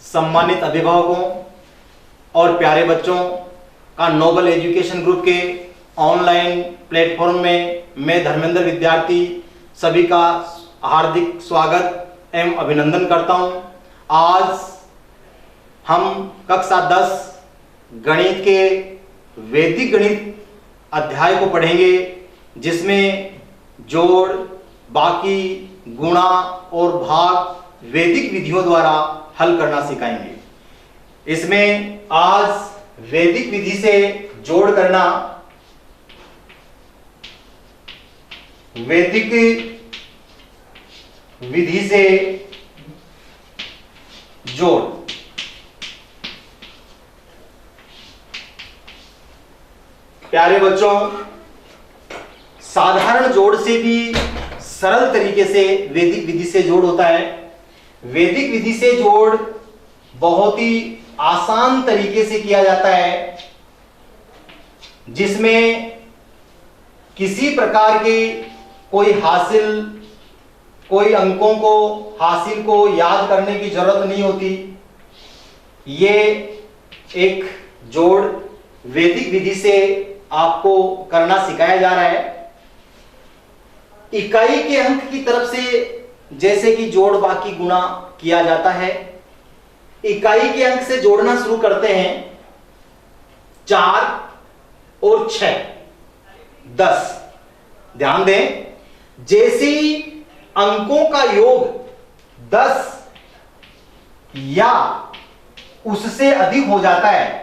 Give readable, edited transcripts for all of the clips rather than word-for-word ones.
सम्मानित अभिभावकों और प्यारे बच्चों का नोबल एजुकेशन ग्रुप के ऑनलाइन प्लेटफॉर्म में मैं धर्मेंद्र विद्यार्थी सभी का हार्दिक स्वागत एवं अभिनंदन करता हूं। आज हम कक्षा 10 गणित के वैदिक गणित अध्याय को पढ़ेंगे, जिसमें जोड़, बाकी, गुणा और भाग वैदिक विधियों द्वारा हल करना सिखाएंगे। इसमें आज वैदिक विधि से जोड़ करना, वैदिक विधि से जोड़, प्यारे बच्चों, साधारण जोड़ से भी सरल तरीके से वैदिक विधि से जोड़ होता है। वैदिक विधि से जोड़ बहुत ही आसान तरीके से किया जाता है, जिसमें किसी प्रकार के कोई अंकों को हासिल को याद करने की जरूरत नहीं होती। ये एक जोड़ वैदिक विधि से आपको करना सिखाया जा रहा है। इकाई के अंक की तरफ से जैसे कि जोड़, बाकी, गुणा किया जाता है, इकाई के अंक से जोड़ना शुरू करते हैं। 4 और 6 10। ध्यान दें, जैसे ही अंकों का योग 10 या उससे अधिक हो जाता है,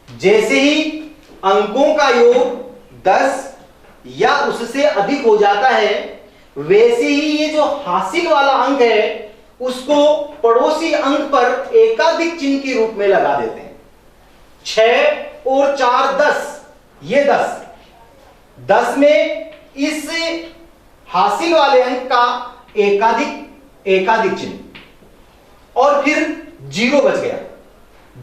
जैसे ही अंकों का योग 10 या उससे अधिक हो जाता है, वैसे ही ये जो हासिल वाला अंक है उसको पड़ोसी अंक पर एकाधिक चिन्ह के रूप में लगा देते हैं। 6 और 4 10, ये 10 में इस हासिल वाले अंक का एकाधिक चिन्ह, और फिर 0 बच गया।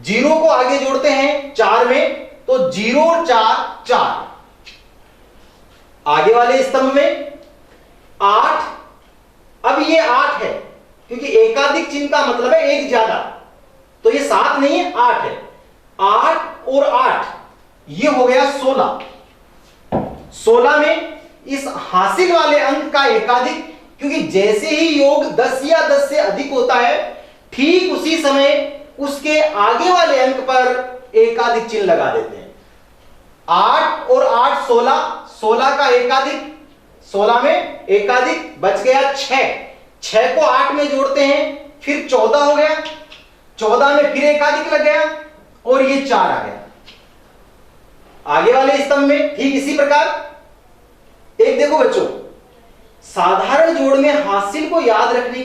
0 को आगे जोड़ते हैं 4 में, तो 0 और 4 4। आगे वाले स्तंभ में 8। अब ये 8 है, क्योंकि एकाधिक चिन्ह का मतलब है एक ज्यादा, तो ये 7 नहीं है, 8 है। 8 और 8 ये हो गया 16। 16 में इस हासिल वाले अंक का एकाधिक, क्योंकि जैसे ही योग 10 या 10 से अधिक होता है, ठीक उसी समय उसके आगे वाले अंक पर एकाधिक चिन्ह लगा देते हैं। 8 और 8 16, 16 का एकाधिक, 16 में एकाधिक बच गया 6 को 8 में जोड़ते हैं, फिर 14 हो गया, 14 में फिर एकाधिक लग गया और ये 4 आ गया। आगे वाले स्तंभ में ठीक इसी प्रकार एक देखो बच्चों, साधारण जोड़ में हासिल को याद रखने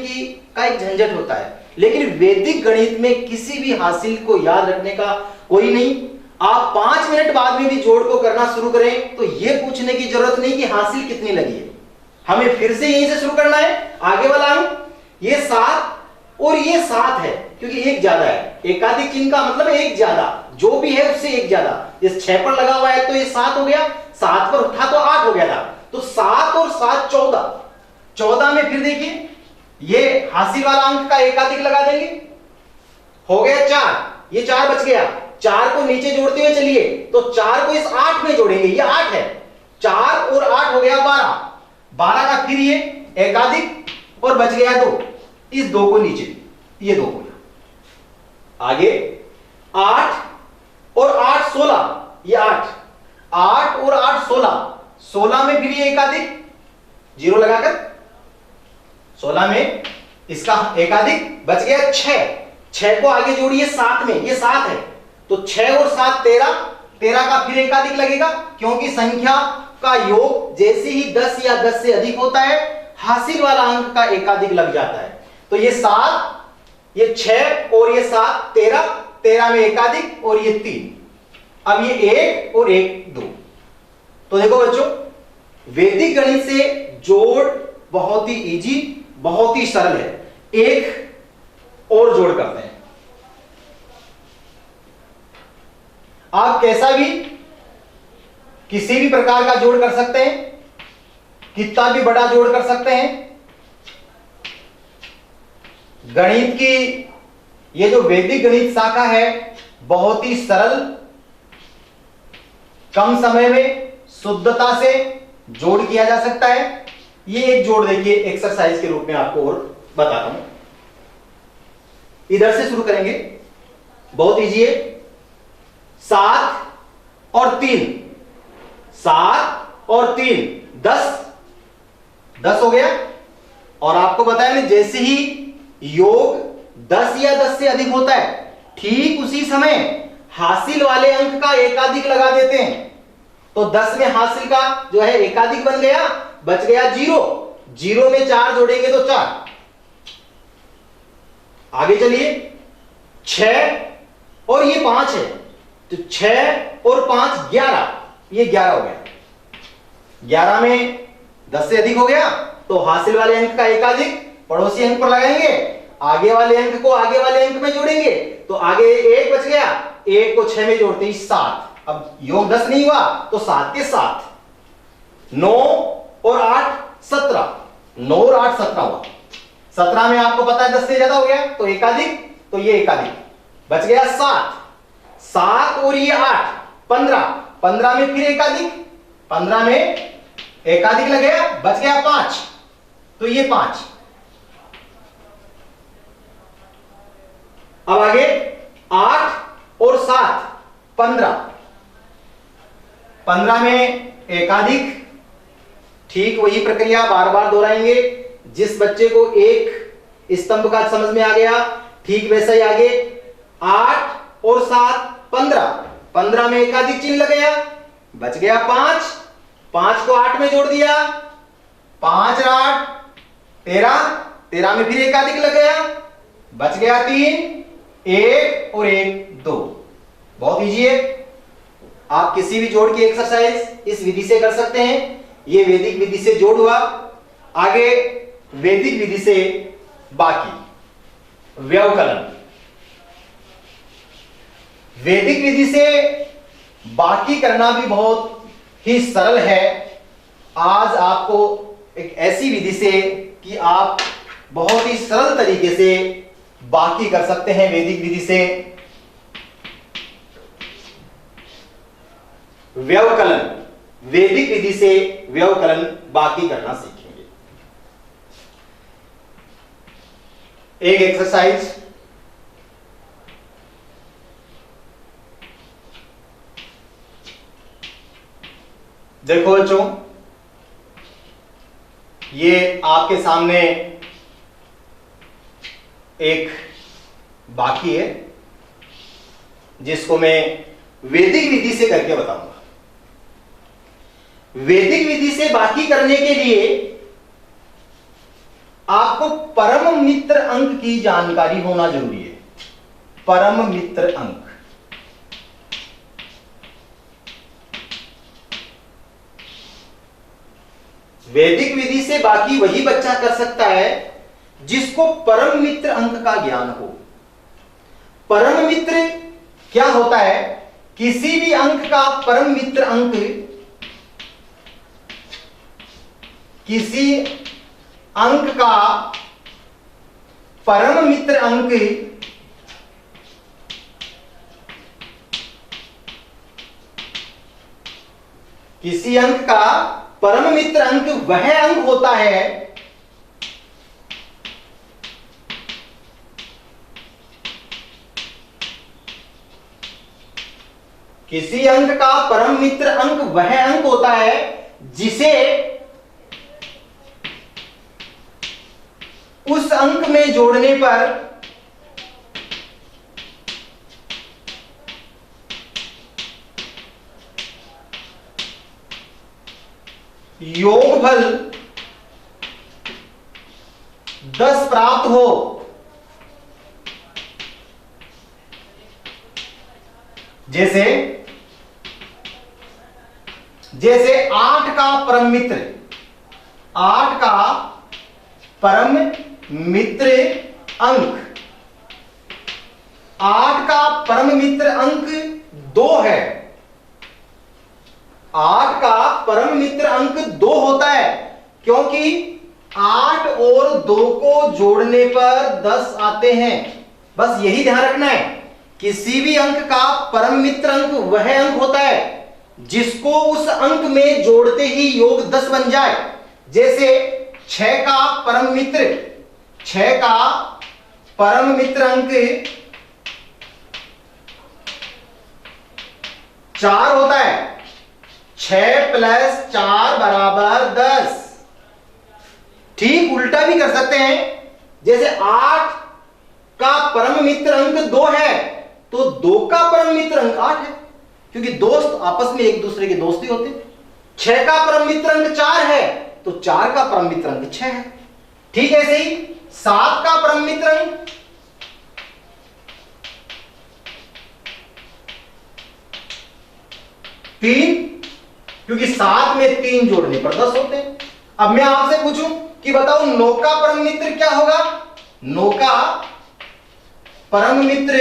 का एक झंझट होता है, लेकिन वैदिक गणित में किसी भी हासिल को याद रखने का कोई नहीं। आप 5 मिनट बाद में भी जोड़ को करना शुरू करें तो यह पूछने की जरूरत नहीं कि हासिल कितनी लगी है, हमें फिर से यहीं से शुरू करना है। आगे वाला अंक ये 7 और ये 7 है, क्योंकि एक ज्यादा है। एकाधिक चिन्ह का मतलब एक ज्यादा, जो भी है उससे एक ज्यादा। इस 6 पर लगा हुआ है तो ये 7 हो गया, 7 पर उठा तो 8 हो गया था, तो 7 और 7 14। 14 में फिर देखिए ये हासिल वाला अंक का एकाधिक लगा देंगे, हो गया 4, ये 4 बच गया। 4 को नीचे जोड़ते हुए चलिए, तो 4 को इस 8 में जोड़ेंगे, ये 8 है। 4 और 8 हो गया 12। 12 का फिर ये एकाधिक और बच गया 2, इस 2 को नीचे, ये 2 हो गया। आगे 8 और 8 16, ये 8 और 8 16, 16 में फिर ये एकाधिक, 0 लगाकर 16 में इसका एकाधिक बच गया 6 को आगे जोड़िए 7 में, ये 7 है, तो 6 और 7 13 का फिर एकाधिक लगेगा, क्योंकि संख्या का योग जैसे ही 10 या 10 से अधिक होता है, हासिल वाला अंक का एकाधिक लग जाता है। तो ये 7, ये 6 और ये 7 13 में एकाधिक और ये 3। अब ये 1 और 1 2। तो देखो बच्चों, वैदिक गणित से जोड़ बहुत ही इजी, बहुत ही सरल है। एक और जोड़ करते हैं। आप कैसा भी किसी भी प्रकार का जोड़ कर सकते हैं। कितना भी बड़ा जोड़ कर सकते हैं। गणित की ये जो वैदिक गणित शाखा है बहुत ही सरल, कम समय में शुद्धता से जोड़ किया जा सकता है। ये एक जोड़ देखिए एक्सरसाइज के रूप में आपको और बताता हूं। इधर से शुरू करेंगे, बहुत इजी है। 7 और 3, 7 और 3 10 हो गया। और आपको बताया मैंने जैसे ही योग 10 या 10 से अधिक होता है ठीक उसी समय हासिल वाले अंक का एकाधिक लगा देते हैं। तो 10 में हासिल का जो है एकाधिक बन गया, बच गया 0। 0 में 4 जोड़ेंगे तो 4। आगे चलिए, 6 और ये 5 है तो 6 और 5 11, ये 11 हो गया। 11 में 10 से अधिक हो गया तो हासिल वाले अंक का एकाधिक पड़ोसी अंक पर लगाएंगे, आगे वाले अंक को आगे वाले अंक में जोड़ेंगे तो आगे 1 बच गया, 1 को 6 में जोड़ते ही 7। अब योग 10 नहीं हुआ तो 7 के 7, 9 और 8 17, 9 और 8 17 हुआ। 17 में आपको पता है 10 से ज्यादा हो गया तो एकाधिक, तो ये एकाधिक बच गया 7। 7 और ये 8 15, 15 में फिर एकाधिक, 15 में एकाधिक लग गया, बच गया 5, तो ये 5। अब आगे 8 और 7 15, 15 में एकाधिक, ठीक वही प्रक्रिया बार बार दोहराएंगे। जिस बच्चे को एक स्तंभ का समझ में आ गया ठीक वैसा ही आगे 8 और 7 15, 15 में एकाधिक चिन्ह लग गया, बच गया 5, 5 को 8 में जोड़ दिया, 5 और 8 13, 13 में फिर एकाधिक लग गया, बच गया 3, 1 और 1 2। बहुत इजी है, आप किसी भी जोड़ की एक्सरसाइज इस विधि से कर सकते हैं। ये वैदिक विधि से जोड़ हुआ। आगे वैदिक विधि से बाकी व्यवकलन। वैदिक विधि से बाकी करना भी बहुत ही सरल है। आज आपको एक ऐसी विधि से कि आप बहुत ही सरल तरीके से बाकी कर सकते हैं वैदिक विधि से। व्यवकलन, वैदिक विधि से व्यवकलन बाकी करना सीखेंगे। एक एक्सरसाइज, देखो बच्चों, ये आपके सामने एक बाकी है जिसको मैं वैदिक विधि से करके बताऊंगा। वैदिक विधि से बाकी करने के लिए आपको परम मित्र अंक की जानकारी होना जरूरी है। परम मित्र अंक, वैदिक विधि से बाकी वही बच्चा कर सकता है जिसको परम मित्र अंक का ज्ञान हो। परम मित्र क्या होता है? किसी भी अंक का परम मित्र अंक, किसी अंक का परम मित्र अंक किसी अंक का परम मित्र अंक वह अंक होता है किसी अंक का परम मित्र अंक वह अंक होता है जिसे उस अंक में जोड़ने पर योगफल 10 प्राप्त हो। जैसे 8 का परम मित्र, 8 का परम मित्र अंक, 8 का परम मित्र अंक 2 है। 8 का परम मित्र अंक 2 होता है। क्योंकि 8 और 2 को जोड़ने पर 10 आते हैं। बस यही ध्यान रखना है, किसी भी अंक का परम मित्र अंक वह अंक होता है जिसको उस अंक में जोड़ते ही योग 10 बन जाए। जैसे 6 का परम मित्र अंक 4 होता है। 6 + 4 = 10। ठीक उल्टा भी कर सकते हैं, जैसे 8 का परम मित्र अंक 2 है तो 2 का परम मित्र अंक 8 है, क्योंकि दोस्त आपस में एक दूसरे के दोस्त ही होते हैं। 6 का परम मित्र अंक 4 है तो 4 का परम मित्र अंक 6 है। ठीक ऐसे ही 7 का परम मित्र अंक 3, क्योंकि 7 में 3 जोड़ने पर 10 होते हैं। अब मैं आपसे पूछूं कि बताओ 9 का परम मित्र क्या होगा? 9 का परम मित्र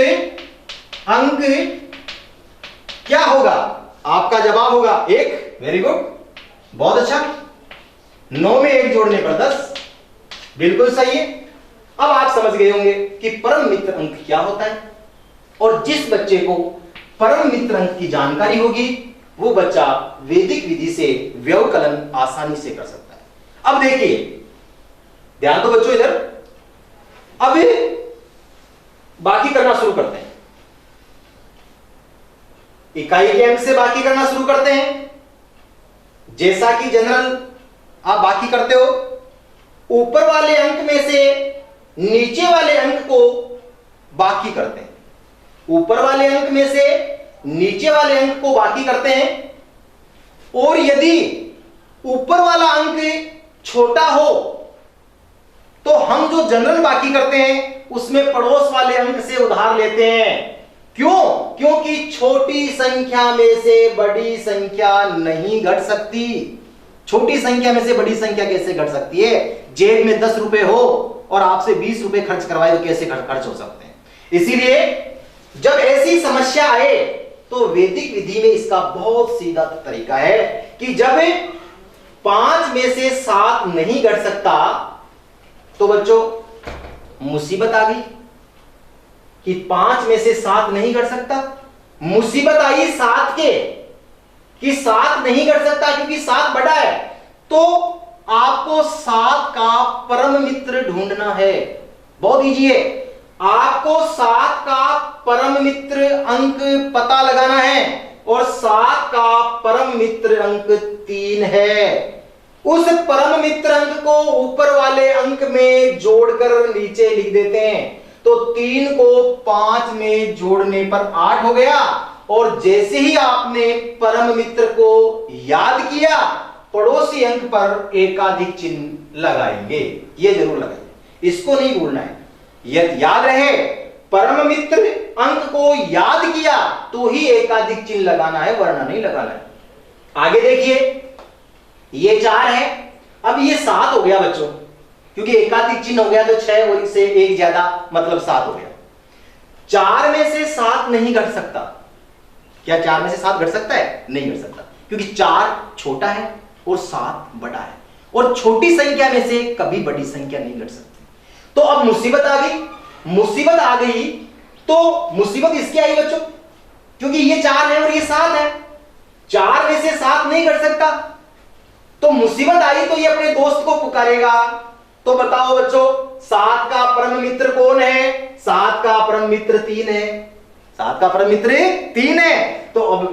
अंक क्या होगा? आपका जवाब होगा 1। वेरी गुड, बहुत अच्छा। 9 में 1 जोड़ने पर 10, बिल्कुल सही है। अब आप समझ गए होंगे कि परम मित्र अंक क्या होता है, और जिस बच्चे को परम मित्र अंक की जानकारी होगी वो बच्चा वैदिक विधि से व्यवकलन आसानी से कर सकता है। अब देखिए, ध्यान दो बच्चों इधर। अब बाकी करना शुरू करते हैं। इकाई के अंक से बाकी करना शुरू करते हैं। जैसा कि जनरल आप बाकी करते हो, ऊपर वाले अंक में से नीचे वाले अंक को बाकी करते हैं। ऊपर वाले अंक में से नीचे वाले अंक को बाकी करते हैं, और यदि ऊपर वाला अंक छोटा हो तो हम जो जनरल बाकी करते हैं उसमें पड़ोस वाले अंक से उधार लेते हैं। क्यों? क्योंकि छोटी संख्या में से बड़ी संख्या नहीं घट सकती। छोटी संख्या में से बड़ी संख्या कैसे घट सकती है? जेब में 10 रुपए हो और आपसे 20 रुपए खर्च करवाए तो कैसे खर्च हो सकते हैं? इसीलिए जब ऐसी समस्या आए तो वैदिक विधि में इसका बहुत सीधा तरीका है कि जब 5 में से 7 नहीं घट सकता तो बच्चों मुसीबत आ गई कि 5 में से 7 नहीं घट सकता। मुसीबत आई 7 के कि 7 नहीं घट सकता क्योंकि 7 बड़ा है, तो आपको 7 का परम मित्र ढूंढना है। बहुत इजी है, आपको 7 का परम मित्र अंक पता लगाना है, और 7 का परम मित्र अंक 3 है। उस परम मित्र अंक को ऊपर वाले अंक में जोड़कर नीचे लिख देते हैं, तो 3 को 5 में जोड़ने पर 8 हो गया। और जैसे ही आपने परम मित्र को याद किया, पड़ोसी अंक पर एकाधिक चिन्ह लगाएंगे। ये जरूर लगाएंगे, इसको नहीं भूलना है। याद रहे, परम मित्र अंक को याद किया तो ही एकाधिक चिन्ह लगाना है, वरना नहीं लगाना है। आगे देखिए, ये 4 है, अब ये 7 हो गया बच्चों, क्योंकि एकाधिक चिन्ह हो गया तो 6 और से 1 ज्यादा मतलब 7 हो गया। 4 में से 7 नहीं घट सकता। क्या 4 में से 7 घट सकता है? नहीं घट सकता, क्योंकि 4 छोटा है और 7 बड़ा है, और छोटी संख्या में से कभी बड़ी संख्या नहीं घट सकती। तो अब मुसीबत आ गई। मुसीबत आ गई तो मुसीबत इसकी आई बच्चों, क्योंकि ये 4 है और ये 7 है। 4 में से 7 नहीं घट सकता, तो मुसीबत आई तो ये अपने दोस्त को पुकारेगा। तो बताओ बच्चों, 7 का परम मित्र कौन है? 7 का परम मित्र 3 है। 7 का परम मित्र 3 है। तो अब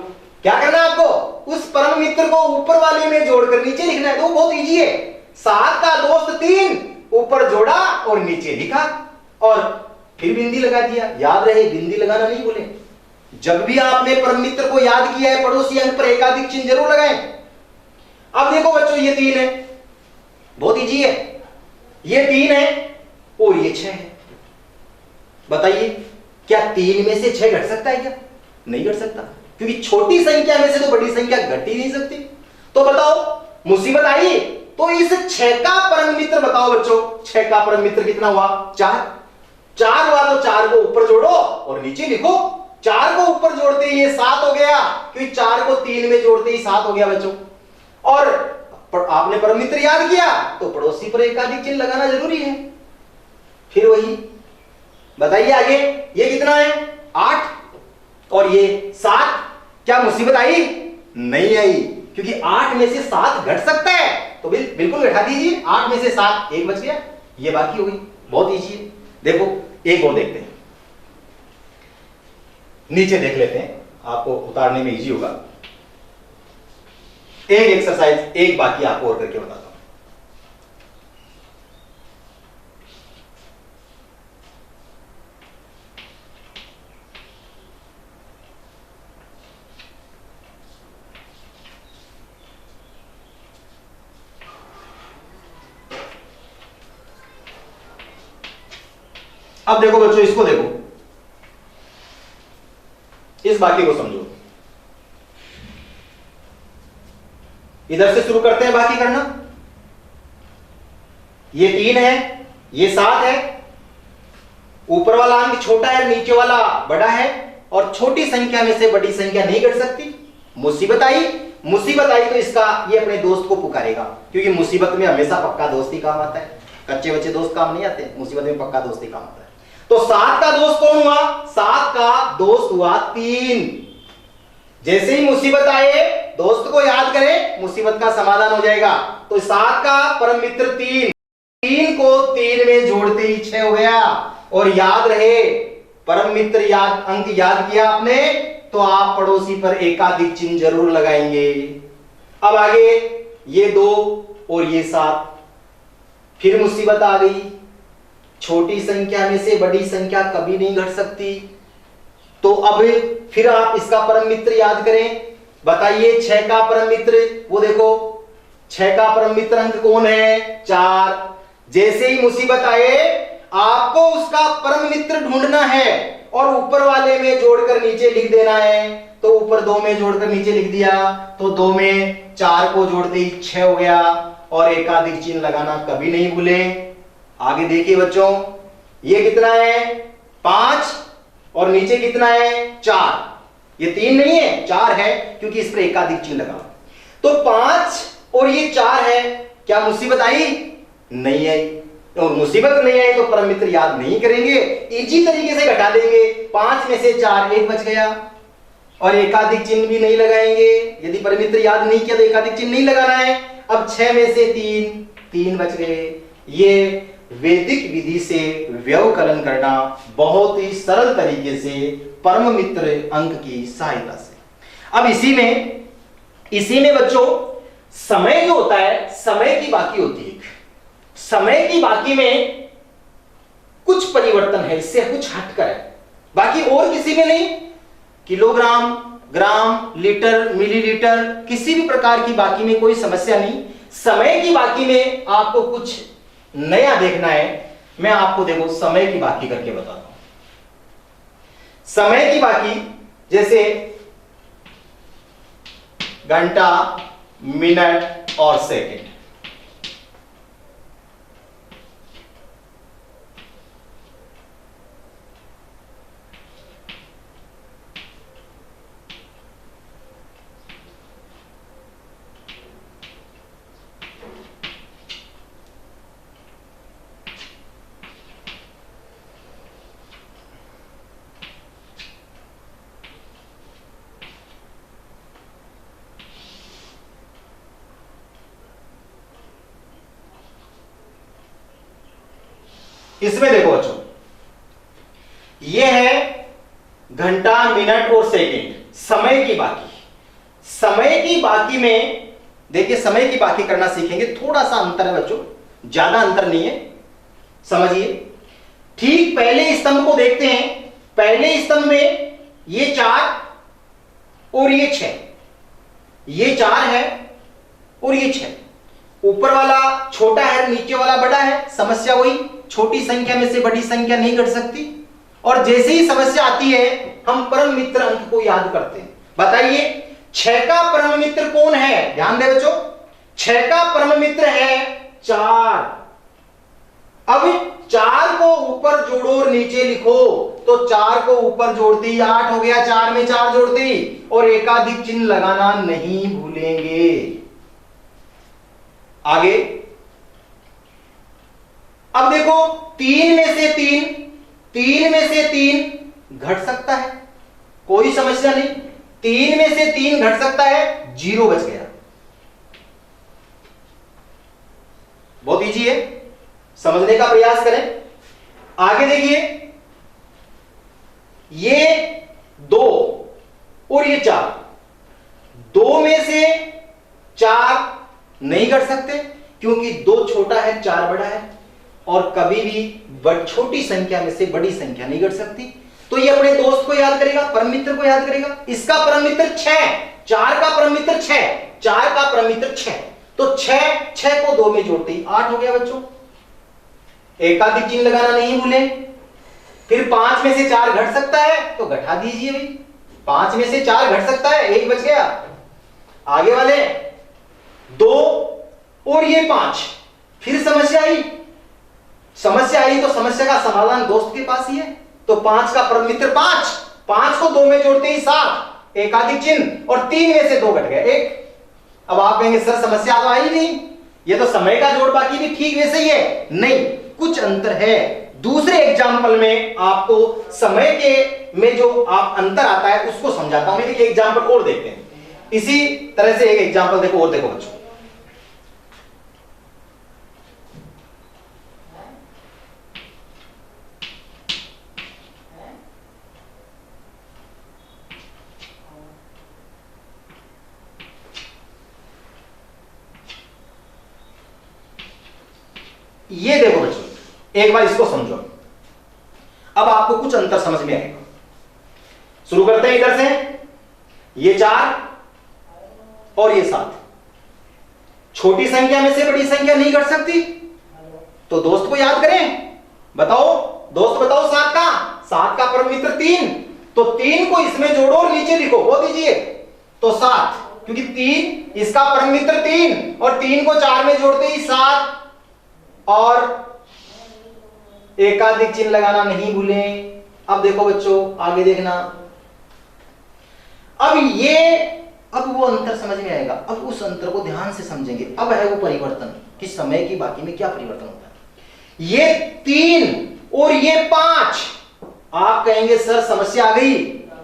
क्या करना है आपको? उस परम मित्र को ऊपर वाले में जोड़कर नीचे लिखना है। तो बहुत इजी है, 7 का दोस्त 3 ऊपर जोड़ा और नीचे लिखा, और फिर बिंदी लगा दिया। याद रहे, बिंदी लगाना नहीं भूलें। जब भी आपने परम मित्र को याद किया है, पड़ोसी अंक पर एकाधिक चिन्ह जरूर लगाएं। अब देखो बच्चों, ये 3 है, बहुत इजी है। ये 3 है और ये 6 है। बताइए, क्या 3 में से 6 घट सकता है? क्या नहीं घट सकता, क्योंकि छोटी संख्या में से तो बड़ी संख्या घट ही नहीं सकती। तो बताओ, मुसीबत आई तो इस 6 का परम मित्र बताओ बच्चों। 6 का परम मित्र कितना हुआ? 4 हुआ, तो 4 को ऊपर जोड़ो और नीचे लिखो। 4 को ऊपर जोड़ते ही ये 7 हो गया, क्योंकि 4 को 3 में जोड़ते ही 7 हो गया बच्चों। और पर आपने परम मित्र याद किया तो पड़ोसी पर एकाधिक चिन्ह लगाना जरूरी है। फिर वही बताइए आगे, ये कितना है 8 और ये 7, क्या मुसीबत आई? नहीं आई, क्योंकि 8 में से 7 घट सकता है तो बिल्कुल घटा दीजिए। 8 में से 7, 1 बच गया, ये बाकी हो गई। बहुत इजी है। देखो एक और देखते हैं, नीचे देख लेते हैं, आपको उतारने में इजी होगा। एक एक्सरसाइज एक बाकी आपको और करके बताता हूं। अब देखो बच्चों, इसको देखो, इस बाकी को समझो। इधर से शुरू करते हैं बाकी करना। ये 3 है, ये 7 है, ऊपर वाला अंक छोटा है, नीचे वाला बड़ा है, और छोटी संख्या में से बड़ी संख्या नहीं घट सकती। मुसीबत आई, मुसीबत आई तो इसका ये अपने दोस्त को पुकारेगा, क्योंकि मुसीबत में हमेशा पक्का दोस्त ही काम आता है। कच्चे बच्चे दोस्त काम नहीं आते, मुसीबत में पक्का दोस्त ही काम आता है। तो 7 का दोस्त कौन हुआ? 7 का दोस्त हुआ 3। जैसे ही मुसीबत आए दोस्त को याद करें, मुसीबत का समाधान हो जाएगा। तो 7 का परम मित्र 3, 3 को 3 में जोड़ते ही 6 हो गया। और याद रहे, परम मित्र याद अंक याद किया आपने तो आप पड़ोसी पर एकाधिक चिन्ह जरूर लगाएंगे। अब आगे ये 2 और ये 7, फिर मुसीबत आ गई। छोटी संख्या में से बड़ी संख्या कभी नहीं घट सकती। तो अब फिर आप इसका परम मित्र याद करें। बताइए 6 का परम मित्र, वो देखो 6 का परम मित्र अंक कौन है? 4। जैसे ही मुसीबत आए आपको उसका परम मित्र ढूंढना है और ऊपर वाले में जोड़कर नीचे लिख देना है। तो ऊपर 2 में जोड़कर नीचे लिख दिया, तो 2 में 4 को जोड़ते ही 6 हो गया। और एकाधिक चिन्ह लगाना कभी नहीं भूले। आगे देखिए बच्चों, ये कितना है? 5 और नीचे कितना है? 4। ये 3 नहीं है, 4 है, क्योंकि इस पर एकाधिक चिन्ह लगा। तो 5 और ये 4 है। क्या मुसीबत आई? नहीं आई। तो मुसीबत नहीं आई तो परम मित्र याद नहीं करेंगे, इजी तरीके से घटा देंगे। 5 में से 4, 1 बच गया, और एकाधिक चिन्ह भी नहीं लगाएंगे। यदि परम मित्र याद नहीं किया तो एकाधिक चिन्ह नहीं लगाना है। अब 6 में से 3, 3 बच गए। ये वैदिक विधि से व्यवकलन करना बहुत ही सरल तरीके से परम मित्र अंक की सहायता से। अब इसी में बच्चों समय जो होता है, समय की बाकी होती है। समय की बाकी में कुछ परिवर्तन है, इससे कुछ हटकर है, बाकी और किसी में नहीं। किलोग्राम, ग्राम, लीटर, मिलीलीटर, किसी भी प्रकार की बाकी में कोई समस्या नहीं। समय की बाकी में आपको कुछ नया देखना है। मैं आपको देखो समय की बाकी करके बताता हूं। समय की बाकी जैसे घंटा, मिनट और सेकंड। इसमें देखो बच्चों, यह है घंटा, मिनट और सेकंड, समय की बाकी। समय की बाकी में देखिए, समय की बाकी करना सीखेंगे, थोड़ा सा अंतर है बच्चों, ज्यादा अंतर नहीं है, समझिए। ठीक पहले स्तंभ को देखते हैं। पहले स्तंभ में ये 4 और ये 6, ये 4 है और ये 6। ऊपर वाला छोटा है, नीचे वाला बड़ा है, समस्या वही, छोटी संख्या में से बड़ी संख्या नहीं घट सकती। और जैसे ही समस्या आती है हम परम मित्र अंक को याद करते हैं। बताइए 6 का परम मित्र कौन है? ध्यान दे बच्चों, 6 का परम मित्र है 4। अब 4 को ऊपर जोड़ो और नीचे लिखो, तो 4 को ऊपर जोड़ते ही 8 हो गया, 4 में 4 जोड़ते ही, और एकाधिक चिन्ह लगाना नहीं भूलेंगे। आगे अब देखो, 3 में से 3 घट सकता है, कोई समस्या नहीं। 3 में से 3 घट सकता है, 0 बच गया। बहुत इजी है, समझने का प्रयास करें। आगे देखिए, ये 2 और ये 4, 2 में से 4 नहीं घट सकते क्योंकि 2 छोटा है 4 बड़ा है, और कभी भी छोटी संख्या में से बड़ी संख्या नहीं घट सकती। तो ये अपने दोस्त को याद करेगा, परम मित्र को याद करेगा। इसका परम मित्र 6, 4 का परम मित्र 6, 4 का परम मित्र 6, तो 6 को 2 में जोड़ते ही 8 हो गया बच्चों। एकाधिक चिन्ह लगाना नहीं भूलें। फिर 5 में से 4 घट सकता है तो घटा दीजिए भाई, 5 में से 4 घट सकता है, 1 बच गया। आगे वाले 2 और ये 5, फिर समस्या आई तो समस्या का समाधान दोस्त के पास ही है। तो 5 का परम मित्र 5 को 2 में जोड़ते ही 7, एकाधिक चिन्ह, और 3 में से 2 घट गया 1। अब आप कहेंगे सर समस्या तो आई नहीं, ये तो समय का जोड़ बाकी भी ठीक वैसे ही है। नहीं, कुछ अंतर है। दूसरे एग्जाम्पल में आपको समय के में जो आप अंतर आता है उसको समझाता हूं। एक एग्जाम्पल और देखते हैं, इसी तरह से एक एग्जाम्पल देखो और देखो बच्चों। ये देखो बच्चों, एक बार इसको समझो, अब आपको कुछ अंतर समझ में आएगा। शुरू करते हैं इधर से। ये 4 और ये 7, छोटी संख्या में से बड़ी संख्या नहीं घट सकती, तो दोस्त को याद करें। बताओ दोस्त, बताओ 7 का परम मित्र 3, तो 3 को इसमें जोड़ो और नीचे लिखो, वो दीजिए तो 7, क्योंकि 3 इसका परम मित्र 3, और 3 को 4 में जोड़ते ही 7, और एकाधिक चिन्ह लगाना नहीं भूलें। अब देखो बच्चों, आगे देखना। अब वो अंतर समझ में आएगा। अब उस अंतर को ध्यान से समझेंगे। अब है वो परिवर्तन कि समय की बाकी में क्या परिवर्तन होता है। ये 3 और ये 5, आप कहेंगे सर समस्या आ गई।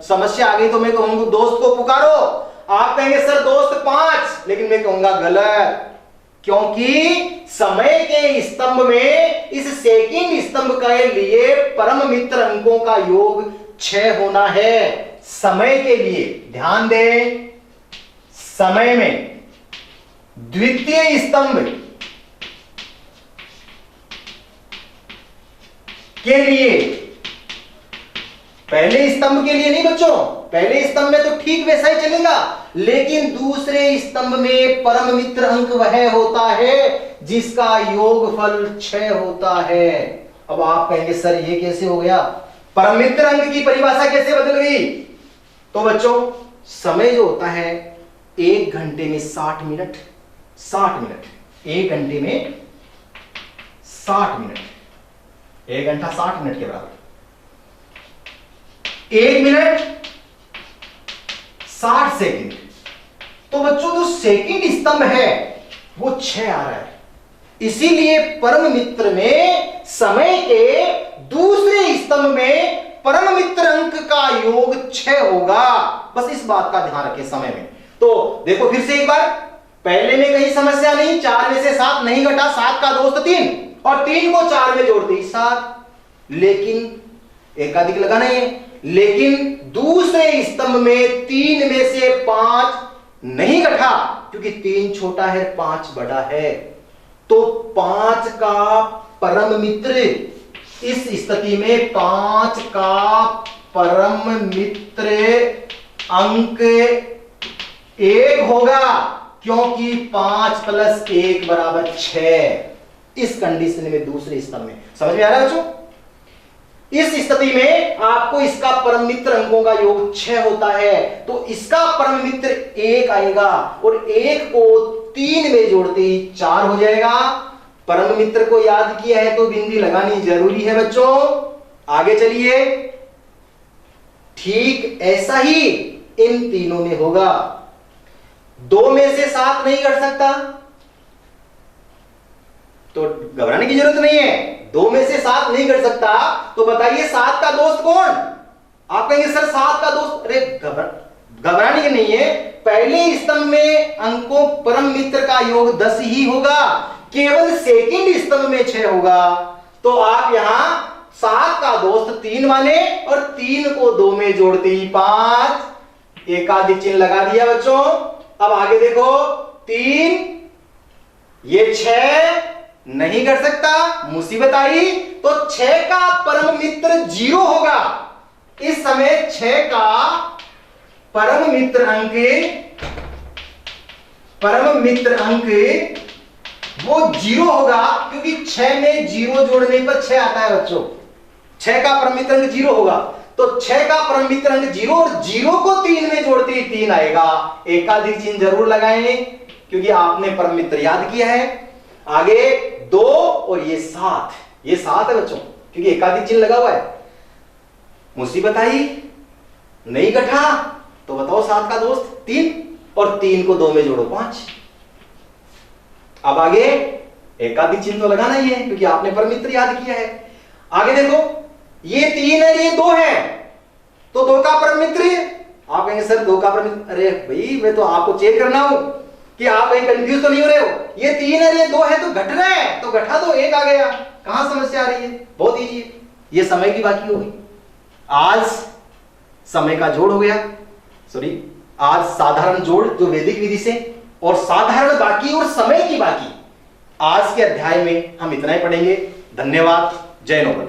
समस्या आ गई तो मैं कहूंगा दोस्त को पुकारो। आप कहेंगे सर दोस्त 5, लेकिन मैं कहूंगा गलत, क्योंकि समय के स्तंभ में इस सेकंड स्तंभ के लिए परम मित्र अंकों का योग 6 होना है। समय के लिए ध्यान दें, समय में द्वितीय स्तंभ के लिए, पहले स्तंभ के लिए नहीं बच्चों, पहले स्तंभ में तो ठीक वैसा ही चलेगा, लेकिन दूसरे स्तंभ में परम मित्र अंक वह होता है जिसका योगफल 6 होता है। अब आप कहेंगे सर ये कैसे हो गया, परम मित्र अंक की परिभाषा कैसे बदल गई? तो बच्चों, समय जो होता है 1 घंटे में 60 मिनट, 1 घंटे में 60 मिनट, 1 घंटा 60 मिनट के बराबर। 1 मिनट 60 सेकंड। तो बच्चों जो सेकंड स्तंभ है वो 6 आ रहा है, इसीलिए परम मित्र में समय के दूसरे स्तंभ में परम मित्र अंक का योग 6 होगा। बस इस बात का ध्यान रखें समय में। तो देखो फिर से एक बार, पहले में कहीं समस्या नहीं, 4 में से 7 नहीं घटा, 7 का दोस्त 3, और 3 को 4 में जोड़ते ही 7, लेकिन एकाधिक लगाना है। लेकिन दूसरे स्तंभ में 3 में से 5 नहीं घटा, क्योंकि 3 छोटा है 5 बड़ा है। तो 5 का परम मित्र, इस स्थिति में 5 का परम मित्र अंक 1 होगा, क्योंकि 5 + 1 = 6। इस कंडीशन में दूसरे स्तंभ में समझ में आ रहा है बच्चों? इस स्थिति में आपको इसका परम मित्र अंकों का योग 6 होता है, तो इसका परम मित्र 1 आएगा, और 1 को 3 में जोड़ते ही 4 हो जाएगा। परम मित्र को याद किया है तो बिंदी लगानी जरूरी है बच्चों। आगे चलिए, ठीक ऐसा ही इन तीनों में होगा। 2 में से 7 नहीं घट सकता, तो घबराने की जरूरत नहीं है, 2 में से 7 नहीं कर सकता। तो बताइए 7 का दोस्त कौन? आप कहेंगे सर 7 का दोस्त, अरे घबराने की नहीं है। पहले स्तंभ में अंकों परम मित्र का योग 10 ही होगा, केवल सेकंड स्तंभ में 6 होगा। तो आप यहां 7 का दोस्त 3 माने और 3 को 2 में जोड़ते ही 5, एकाधिक चिन्ह लगा दिया बच्चों। अब आगे देखो 3, ये 6 नहीं कर सकता, मुसीबत आई। तो 6 का परम मित्र 0 होगा। इस समय 6 का परम मित्र अंक वो 0 होगा, क्योंकि 6 में 0 जोड़ने पर 6 आता है बच्चों। 6 का परम मित्र अंक 0 होगा, तो 6 का परम मित्र अंक 0 और 0 को 3 में जोड़ते ही 3 आएगा। एकाधिक चिन्ह जरूर लगाएं, क्योंकि आपने परम मित्र याद किया है। आगे 2 और ये 7, ये 7 है बच्चों, क्योंकि एकाधिक चिन्ह लगा हुआ है। मुसीबत आई, नहीं गठा, तो बताओ 7 का दोस्त 3 और 3 को 2 में जोड़ो 5। अब आगे एकाधिक चिन्ह तो लगाना ही है, क्योंकि आपने परम मित्र याद किया है। आगे देखो ये 3 है, ये 2 है, तो 2 का परम मित्र। आप कहेंगे सर 2 का परम मित्र, अरे भाई मैं तो आपको चेक करना हूं कि आप कहीं कंफ्यूज तो नहीं हो रहे हो। ये 3 है, ये 2 है, तो घट रहा है, तो घटा दो 1 आ गया। कहां समस्या आ रही है? बहुत इजी है, ये समय की बाकी होगी। आज समय का जोड़ हो गया, सॉरी आज साधारण जोड़ जो वैदिक विधि से, और साधारण बाकी और समय की बाकी। आज के अध्याय में हम इतना ही पढ़ेंगे। धन्यवाद। जय नोबल।